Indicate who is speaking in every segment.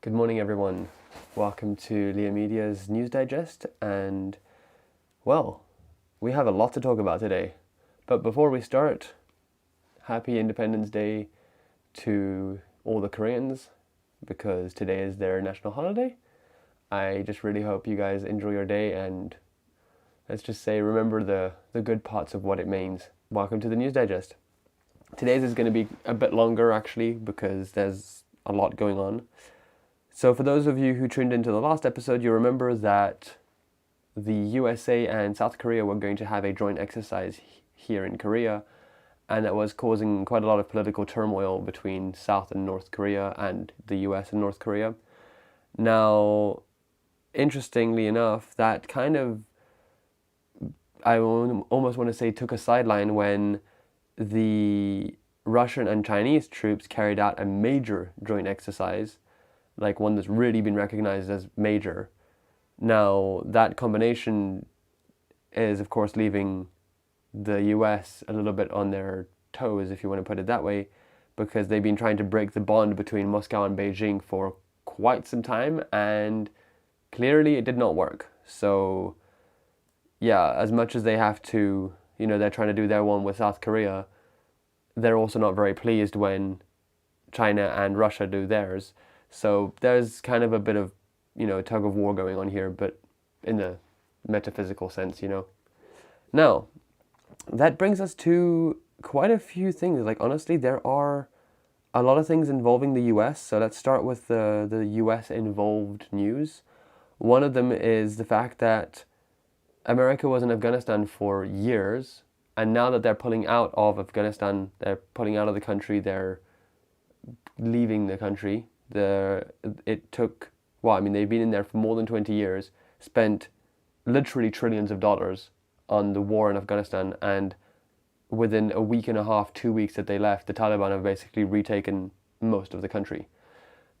Speaker 1: Good morning, everyone. Welcome to Leah Media's News Digest, and well, we have a lot to talk about today. But before we start, happy Independence Day to all the Koreans because today is their national holiday. I just really hope you guys enjoy your day and let's just say remember the good parts of what it means. Welcome to the News Digest. Today's is going to be a bit longer actually because there's a lot going on. So for those of you who tuned into the last episode, you remember that the USA and South Korea were going to have a joint exercise here in Korea, and that was causing quite a lot of political turmoil between South and North Korea and the US and North Korea. Now, interestingly enough, that kind of, I almost want to say, took a sideline when the Russian and Chinese troops carried out a major joint exercise, like one that's really been recognized as major. Now, that combination is, of course, leaving the US a little bit on their toes, if you want to put it that way, because they've been trying to break the bond between Moscow and Beijing for quite some time, and clearly it did not work. So, yeah, as much as they have to, they're trying to do their one with South Korea, they're also not very pleased when China and Russia do theirs. So there's kind of a bit of, tug of war going on here, but in the metaphysical sense. Now, that brings us to quite a few things. Like, honestly, there are a lot of things involving the US. So let's start with the US involved news. One of them is the fact that America was in Afghanistan for years, and now that they're pulling out of Afghanistan, they're pulling out of the country, they're leaving the country. They've been in there for more than 20 years, spent literally trillions of dollars on the war in Afghanistan, and within a week and a half, 2 weeks that they left, the Taliban have basically retaken most of the country.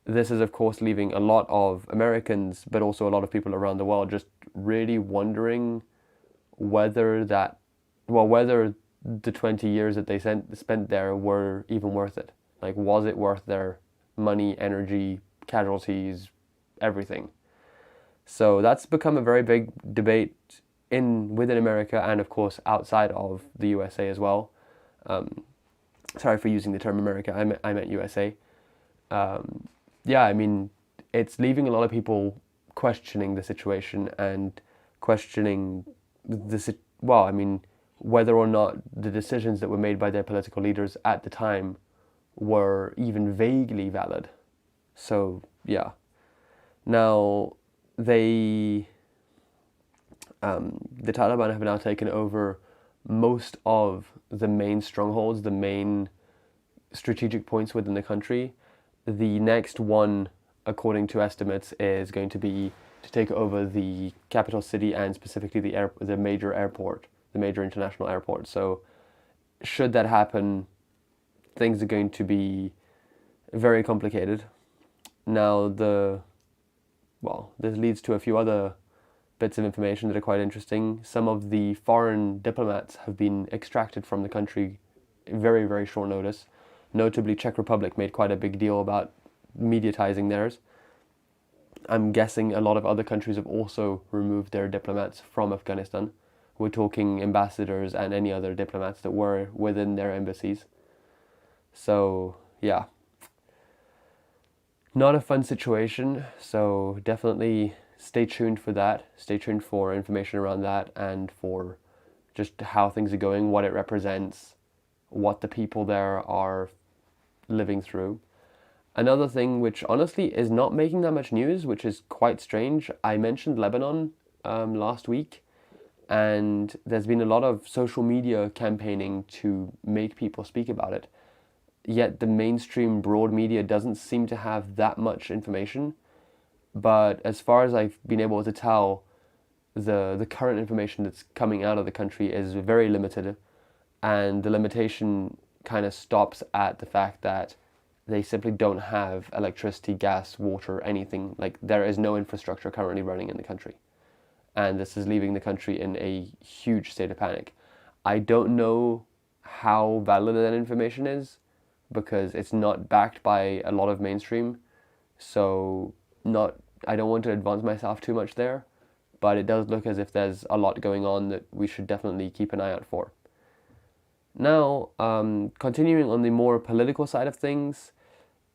Speaker 1: This is, of course, leaving a lot of Americans, but also a lot of people around the world just really wondering whether the 20 years that they spent there were even worth it. Like, was it worth their money, energy, casualties, everything? So that's become a very big debate within America and, of course, outside of the USA as well. Sorry for using the term America, I meant USA. It's leaving a lot of people questioning the situation and questioning whether or not the decisions that were made by their political leaders at the time were even vaguely valid. So, yeah. Now, the Taliban have now taken over most of the main strongholds, the main strategic points within the country. The next one, according to estimates, is going to be to take over the capital city and specifically the major airport, the major international airport. So, should that happen, things are going to be very complicated. Now, this leads to a few other bits of information that are quite interesting. Some of the foreign diplomats have been extracted from the country very, very short notice. Notably, Czech Republic made quite a big deal about mediatizing theirs. I'm guessing a lot of other countries have also removed their diplomats from Afghanistan. We're talking ambassadors and any other diplomats that were within their embassies. So, yeah. Not a fun situation, so definitely stay tuned for that. Stay tuned for information around that and for just how things are going, what it represents, what the people there are living through. Another thing which honestly is not making that much news, which is quite strange, I mentioned Lebanon last week, and there's been a lot of social media campaigning to make people speak about it. Yet the mainstream broad media doesn't seem to have that much information. But as far as I've been able to tell, the current information that's coming out of the country is very limited, and the limitation kind of stops at the fact that they simply don't have electricity, gas, water, anything. Like, there is no infrastructure currently running in the country. And this is leaving the country in a huge state of panic. I don't know how valid that information is because it's not backed by a lot of mainstream. So I don't want to advance myself too much there, but it does look as if there's a lot going on that we should definitely keep an eye out for. Now, continuing on the more political side of things,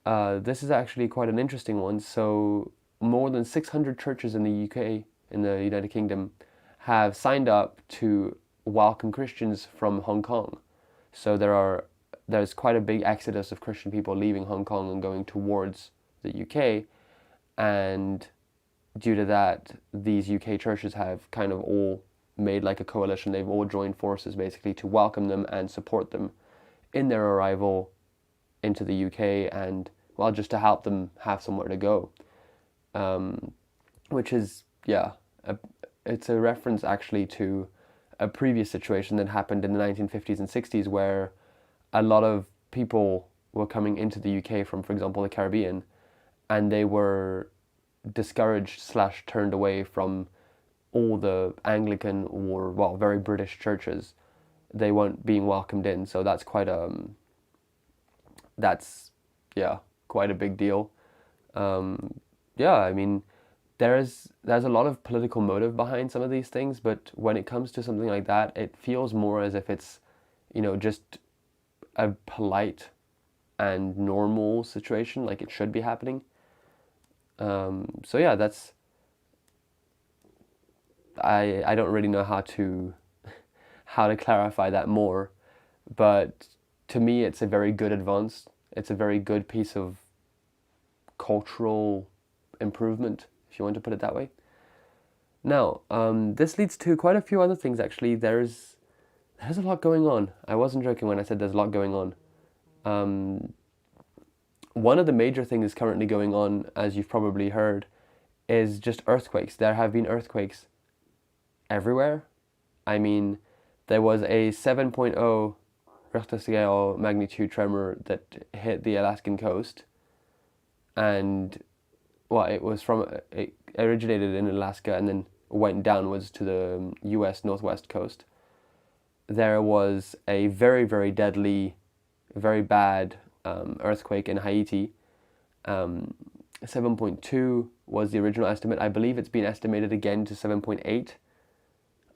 Speaker 1: this is actually quite an interesting one. So, more than 600 churches in the UK, in the United Kingdom, have signed up to welcome Christians from Hong Kong. So there's quite a big exodus of Christian people leaving Hong Kong and going towards the UK, and due to that, these UK churches have kind of all made like a coalition. They've all joined forces basically to welcome them and support them in their arrival into the UK, and well, just to help them have somewhere to go. Which is, it's a reference actually to a previous situation that happened in the 1950s and 60s where a lot of people were coming into the UK from, for example, the Caribbean, and they were discouraged / turned away from all the Anglican or, well, very British churches. They weren't being welcomed in, so that's quite quite a big deal. I mean, there's a lot of political motive behind some of these things, but when it comes to something like that, it feels more as if it's, just a polite and normal situation, like it should be happening. That's, I don't really know how to clarify that more, but to me it's a very good advance. It's a very good piece of cultural improvement, if you want to put it that way. Now, this leads to quite a few other things actually. There's a lot going on. I wasn't joking when I said there's a lot going on. One of the major things currently going on, as you've probably heard, is just earthquakes. There have been earthquakes everywhere. I mean, there was a 7.0 Richter scale magnitude tremor that hit the Alaskan coast, and it originated in Alaska and then went downwards to the US northwest coast. There was a very, very deadly, very bad earthquake in Haiti. 7.2 was the original estimate. I believe it's been estimated again to 7.8.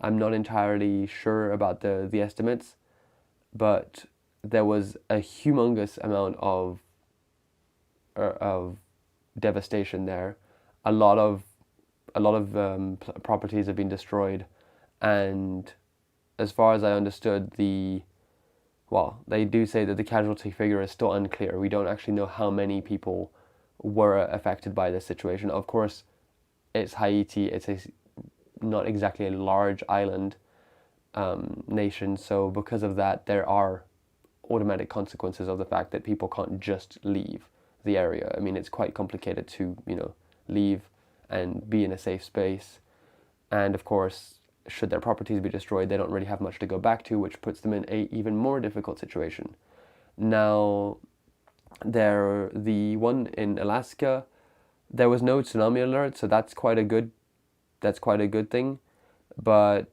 Speaker 1: I'm not entirely sure about the estimates, but there was a humongous amount of devastation there. A lot of properties have been destroyed, and as far as I understood, they do say that the casualty figure is still unclear. We don't actually know how many people were affected by this situation. Of course, it's Haiti. It's not exactly a large island nation, so because of that, there are automatic consequences of the fact that people can't just leave the area. I mean, it's quite complicated to, leave and be in a safe space. And of course, should their properties be destroyed, they don't really have much to go back to, which puts them in a even more difficult situation. Now, the one in Alaska, there was no tsunami alert, so that's quite a good thing. But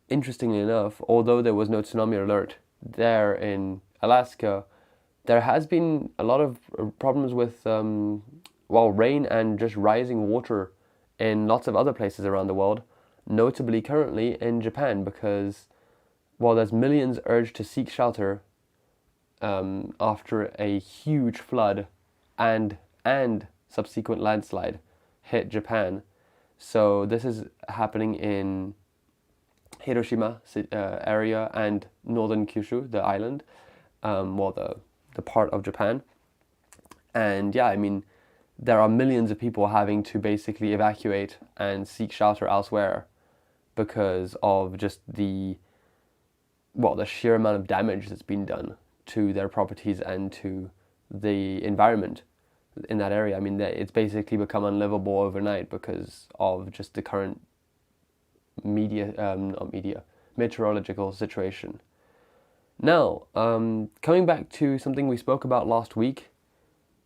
Speaker 1: interestingly enough, although there was no tsunami alert there in Alaska, there has been a lot of problems with rain and just rising water in lots of other places around the world, notably currently in Japan, because there's millions urged to seek shelter after a huge flood and subsequent landslide hit Japan. So this is happening in Hiroshima area and northern Kyushu, the island, the part of Japan. And I mean, there are millions of people having to basically evacuate and seek shelter elsewhere because of just the sheer amount of damage that's been done to their properties and to the environment in that area. I mean, it's basically become unlivable overnight because of just the current meteorological situation. Now, coming back to something we spoke about last week,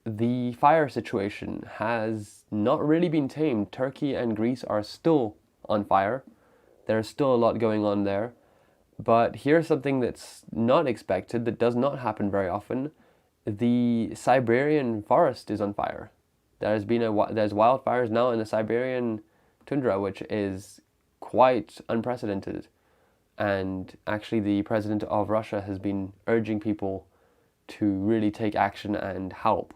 Speaker 1: the fire situation has not really been tamed. Turkey and Greece are still on fire. There's still a lot going on there. But here's something that's not expected, that does not happen very often. The Siberian forest is on fire. There's wildfires now in the Siberian tundra, which is quite unprecedented. And actually, the president of Russia has been urging people to really take action and help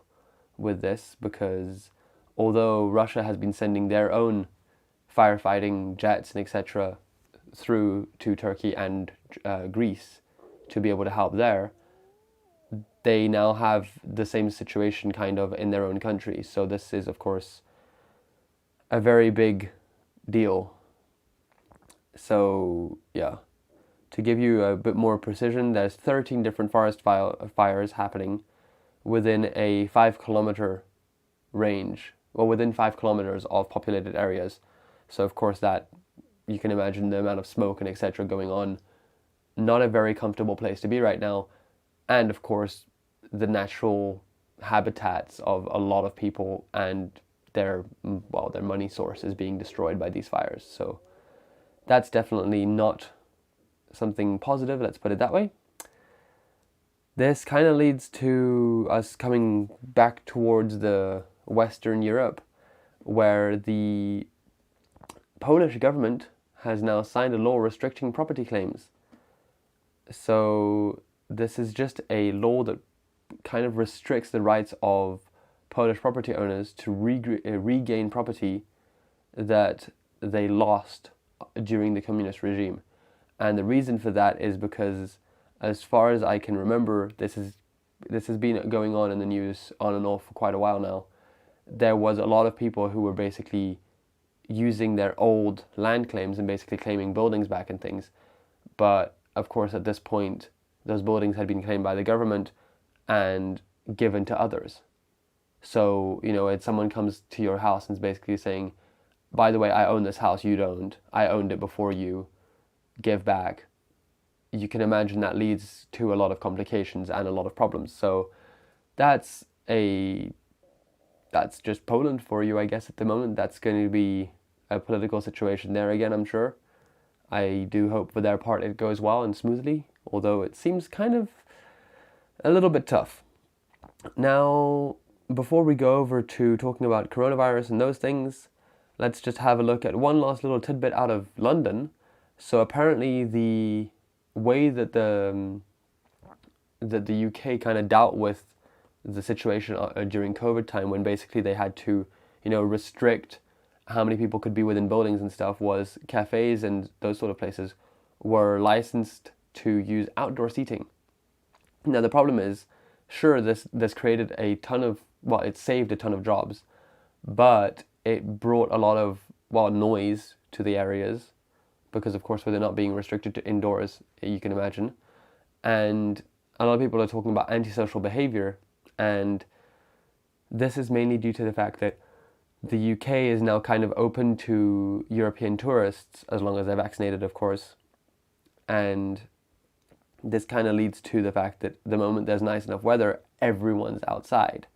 Speaker 1: with this, because although Russia has been sending their own firefighting jets and etc. through to Turkey and Greece to be able to help there, they now have the same situation kind of in their own country. So this is, of course, a very big deal. So, yeah. To give you a bit more precision, there's 13 different forest fires happening within a 5-kilometer range, well, within 5 kilometers of populated areas. So, of course, that you can imagine the amount of smoke and etc. going on. Not a very comfortable place to be right now. And, of course, the natural habitats of a lot of people and their money source is being destroyed by these fires. So that's definitely not something positive, let's put it that way. This kind of leads to us coming back towards the Western Europe, where the Polish government has now signed a law restricting property claims. So this is just a law that kind of restricts the rights of Polish property owners to regain property that they lost during the communist regime. And the reason for that is because, as far as I can remember, this has been going on in the news on and off for quite a while now. There was a lot of people who were basically using their old land claims and basically claiming buildings back and things. But of course, at this point, those buildings had been claimed by the government and given to others. So, if someone comes to your house and is basically saying, by the way, I own this house you don't, I owned it before you, give back, you can imagine that leads to a lot of complications and a lot of problems. So that's just Poland for you, I guess, at the moment. That's going to be a political situation there again, I'm sure. I do hope for their part it goes well and smoothly, although it seems kind of a little bit tough. Now, before we go over to talking about coronavirus and those things, let's just have a look at one last little tidbit out of London. So apparently the way that the UK kind of dealt with the situation during COVID time, when basically they had to, restrict how many people could be within buildings and stuff, was cafes and those sort of places were licensed to use outdoor seating. Now the problem is, sure, this created a ton of, it saved a ton of jobs, but it brought a lot of, noise to the areas, because of course with it not being restricted to indoors, you can imagine. And a lot of people are talking about antisocial behavior, and this is mainly due to the fact that the UK is now kind of open to European tourists, as long as they're vaccinated, of course. And this kind of leads to the fact that the moment there's nice enough weather, everyone's outside.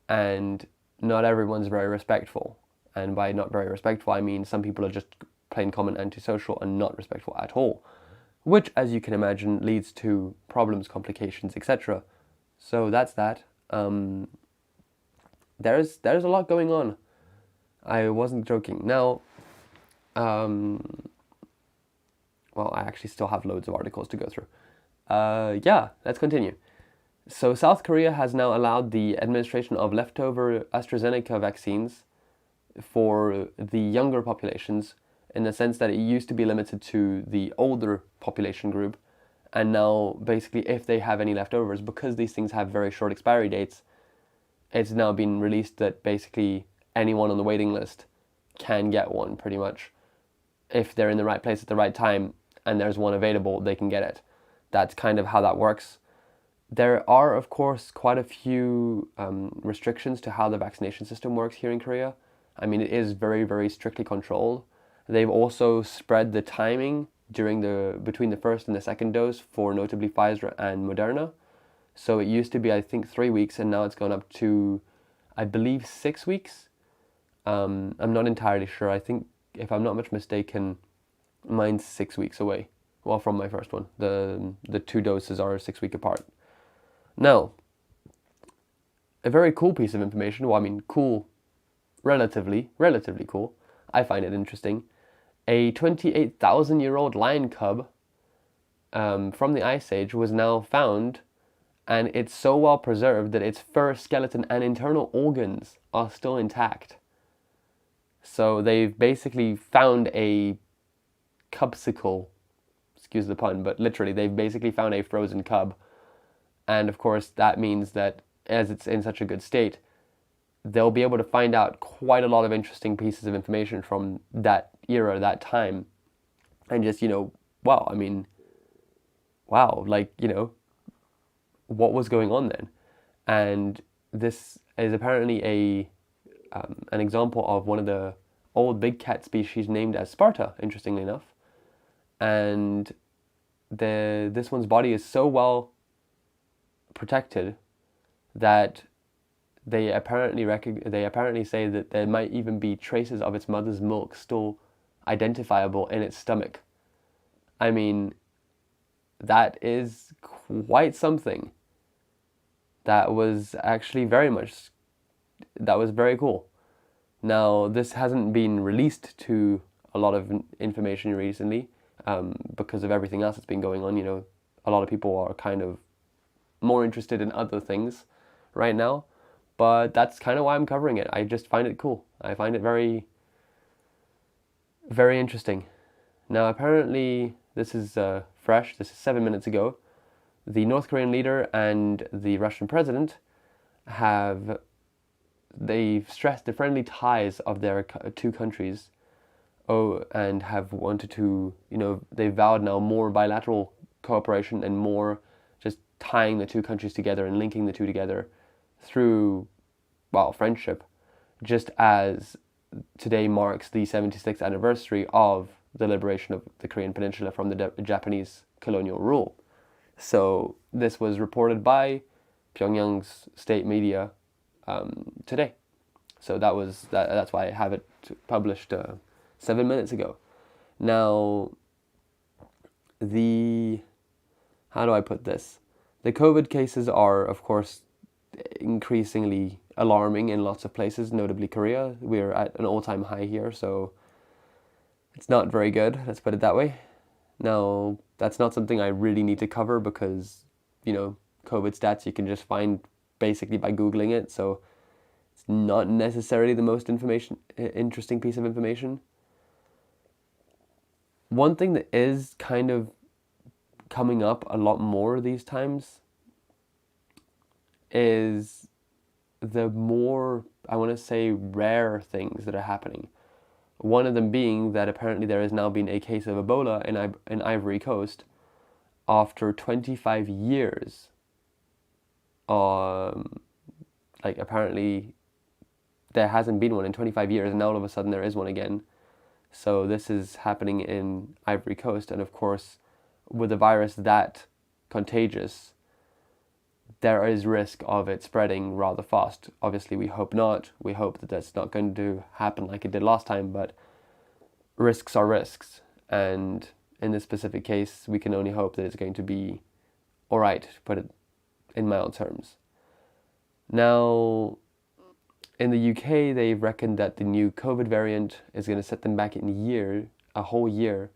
Speaker 1: And not everyone's very respectful. And by not very respectful, I mean some people are just plain common antisocial and not respectful at all. Which, as you can imagine, leads to problems, complications, etc. So that's that. There's a lot going on. I wasn't joking. Now, I actually still have loads of articles to go through. Let's continue. So South Korea has now allowed the administration of leftover AstraZeneca vaccines for the younger populations, in the sense that it used to be limited to the older population group, and now basically if they have any leftovers, because these things have very short expiry dates, it's now been released that basically anyone on the waiting list can get one, pretty much. If they're in the right place at the right time and there's one available, they can get it. That's kind of how that works. There are, of course, quite a few restrictions to how the vaccination system works here in Korea. I mean, it is very, very strictly controlled. They've also spread the timing between the first and the second dose for notably Pfizer and Moderna. So it used to be, I think, 3 weeks, and now it's gone up to, I believe, 6 weeks. I'm not entirely sure. I think, if I'm not much mistaken, mine's 6 weeks away. Well, from my first one. The 2 doses are 6 weeks apart. Now, a very cool piece of information, cool relatively cool. I find it interesting. A 28,000-year-old lion cub from the Ice Age was now found, and it's so well preserved that its fur, skeleton, and internal organs are still intact. So they've basically found a cubsicle, excuse the pun, but literally they've basically found a frozen cub. And of course that means that as it's in such a good state, they'll be able to find out quite a lot of interesting pieces of information from that era, that time. And just, wow, I mean, wow, like, what was going on then? And this is apparently an example of one of the old big cat species named as Sparta, interestingly enough. And this one's body is so well protected that they apparently say that there might even be traces of its mother's milk still identifiable in its stomach. I mean, that is quite something. That was actually very cool. Now, this hasn't been released to a lot of information recently because of everything else that's been going on. A lot of people are kind of more interested in other things right now, but that's kind of why I'm covering it. I just find it cool. I find it very, very interesting. Now, apparently, this is fresh. This is 7 minutes ago. The North Korean leader and the Russian president they've stressed the friendly ties of their two countries. And have wanted to, they've vowed now more bilateral cooperation and more just tying the two countries together and linking the two together through, friendship, just as today marks the 76th anniversary of the liberation of the Korean Peninsula from the Japanese colonial rule. So this was reported by Pyongyang's state media today. So that's why I have it published 7 minutes ago. Now, how do I put this? The COVID cases are, of course, increasingly alarming in lots of places, notably Korea. We're at an all-time high here, so it's not very good, let's put it that way. Now, that's not something I really need to cover because, COVID stats you can just find basically by Googling it, so it's not necessarily the most interesting piece of information. One thing that is kind of coming up a lot more these times is the more, I want to say, rare things that are happening. One of them being that apparently there has now been a case of Ebola in Ivory Coast after 25 years. Apparently there hasn't been one in 25 years, and now all of a sudden there is one again. So this is happening in Ivory Coast, and of course, with a virus that contagious, there is risk of it spreading rather fast. Obviously, we hope not. We hope that that's not going to happen like it did last time, but risks are risks. And in this specific case, we can only hope that it's going to be all right, to put it in mild terms. Now, in the UK, they've reckoned that the new COVID variant is going to set them back a whole year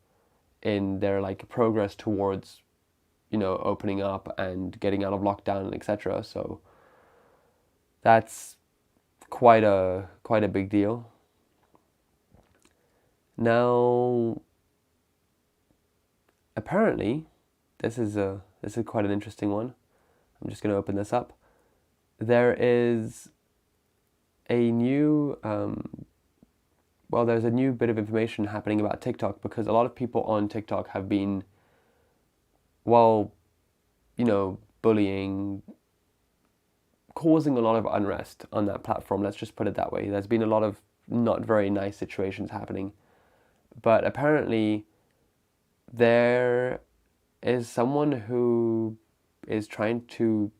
Speaker 1: in their progress towards, opening up and getting out of lockdown, etc. So that's quite a big deal. Now, apparently, this is quite an interesting one. I'm just going to open this up. There is a new, there's a new bit of information happening about TikTok, because a lot of people on TikTok have been, bullying, causing a lot of unrest on that platform. Let's just put it that way. There's been a lot of not very nice situations happening. But apparently there is someone who is trying to,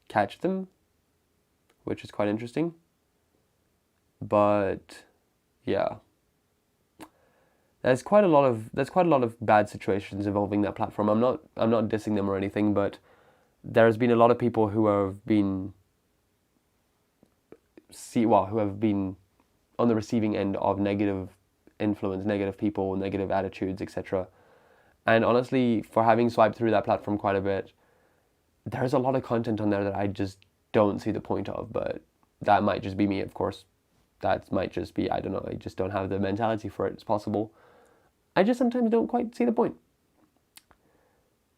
Speaker 1: catch them, which is quite interesting. But yeah, there's quite a lot of bad situations involving that platform. I'm not dissing them or anything, but there's been a lot of people who have been who have been on the receiving end of negative influence, negative people, negative attitudes, etc. And honestly, for having swiped through that platform quite a bit, there's a lot of content on there that I just don't see the point of, but that might just be me, of course. That might just be, I don't know, I just don't have the mentality for it. It's possible. I just sometimes don't quite see the point.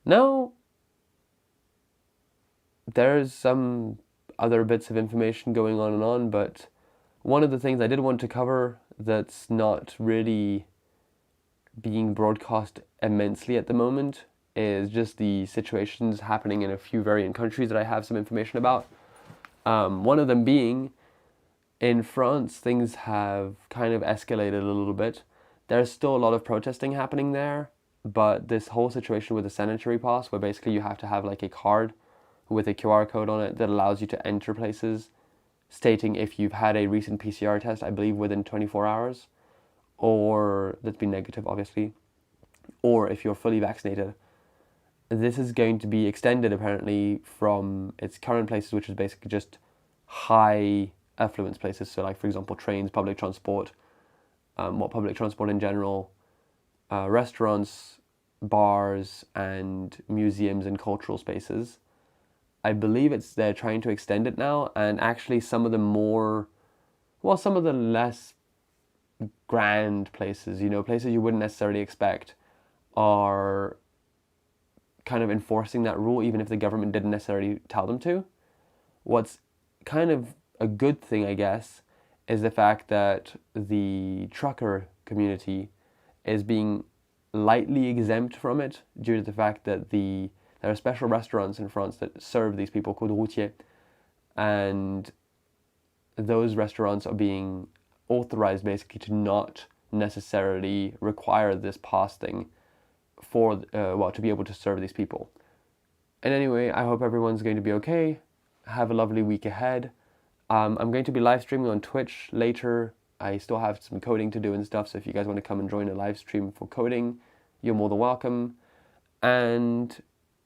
Speaker 1: Now, there's some other bits of information going on, but one of the things I did want to cover that's not really being broadcast immensely at the moment is just the situations happening in a few varying countries that I have some information about. One of them being, in France, things have kind of escalated a little bit. There's still a lot of protesting happening there, but this whole situation with the sanitary pass, where basically you have to have like a card with a QR code on it that allows you to enter places, stating if you've had a recent PCR test, I believe within 24 hours, or that's been negative, obviously, or if you're fully vaccinated. This is going to be extended apparently from its current places, which is basically just high affluence places. So like, for example, trains, public transport, public transport in general, restaurants, bars, and museums and cultural spaces. I believe they're trying to extend it now, and actually some of the less grand places, places you wouldn't necessarily expect, are kind of enforcing that rule, even if the government didn't necessarily tell them to. What's kind of a good thing, I guess, is the fact that the trucker community is being lightly exempt from it due to the fact that there are special restaurants in France that serve these people called routiers, and those restaurants are being authorized basically to not necessarily require this pass thing for to be able to serve these people. And anyway, I hope everyone's going to be okay. Have a lovely week ahead. I'm going to be live streaming on Twitch later. I still have some coding to do and stuff, so if you guys want to come and join a live stream for coding, you're more than welcome. And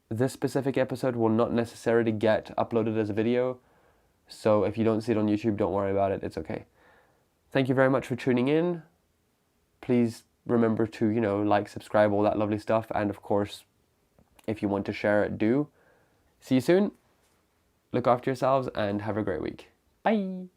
Speaker 1: this specific episode will not necessarily get uploaded as a video, so if you don't see it on YouTube, don't worry about it, it's okay. Thank you very much for tuning in. Please remember to, like, subscribe, all that lovely stuff, and of course, if you want to share it, do. See you soon. Look after yourselves and have a great week. Bye.